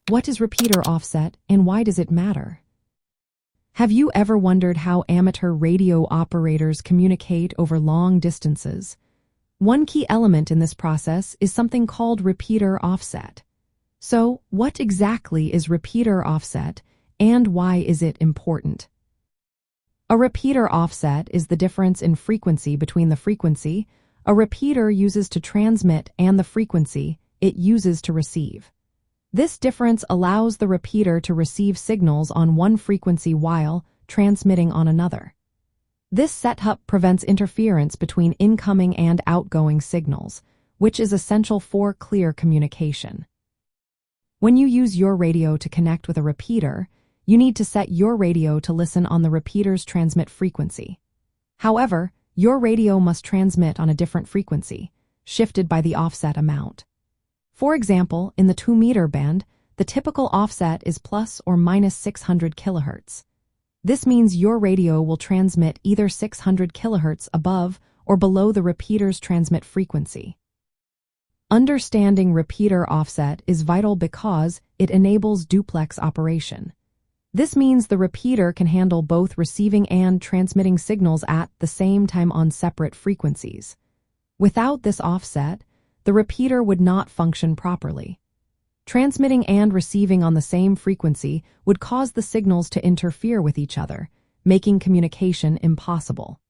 What is repeater offset and why does it matter? Have you ever wondered how amateur radio operators communicate over long distances? One key element in this process is something called repeater offset. So, what exactly is repeater offset and why is it important? A repeater offset is the difference in frequency between the frequency a repeater uses to transmit and the frequency it uses to receive. This difference allows the repeater to receive signals on one frequency while transmitting on another. This setup prevents interference between incoming and outgoing signals, which is essential for clear communication. When you use your radio to connect with a repeater, you need to set your radio to listen on the repeater's transmit frequency. However, your radio must transmit on a different frequency, shifted by the offset amount. For example, in the 2-meter band, the typical offset is plus or minus 600 kHz. This means your radio will transmit either 600 kHz above or below the repeater's transmit frequency. Understanding repeater offset is vital because it enables duplex operation. This means the repeater can handle both receiving and transmitting signals at the same time on separate frequencies. Without this offset, the repeater would not function properly. Transmitting and receiving on the same frequency would cause the signals to interfere with each other, making communication impossible.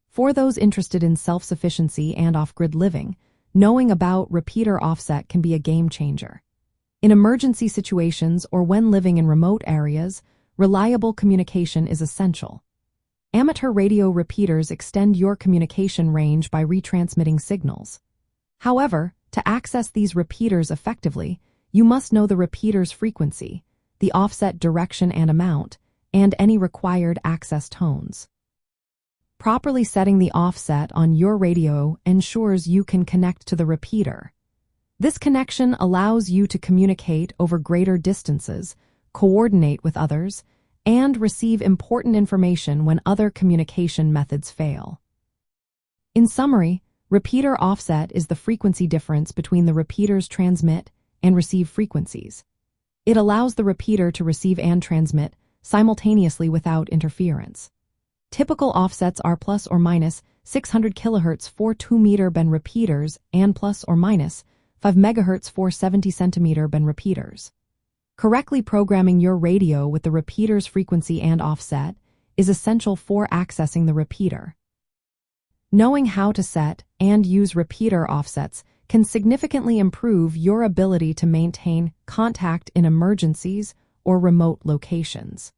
For those interested in self-sufficiency and off-grid living, knowing about repeater offset can be a game changer. In emergency situations or when living in remote areas, reliable communication is essential. Amateur radio repeaters extend your communication range by retransmitting signals. However, to access these repeaters effectively, you must know the repeater's frequency, the offset direction and amount, and any required access tones. Properly setting the offset on your radio ensures you can connect to the repeater. This connection allows you to communicate over greater distances, coordinate with others, and receive important information when other communication methods fail. In summary, repeater offset is the frequency difference between the repeater's transmit and receive frequencies. It allows the repeater to receive and transmit simultaneously without interference. Typical offsets are plus or minus 600 kHz for 2-meter band repeaters and plus or minus 5 MHz for 70 cm band repeaters. Correctly programming your radio with the repeater's frequency and offset is essential for accessing the repeater. Knowing how to set and use repeater offsets can significantly improve your ability to maintain contact in emergencies or remote locations.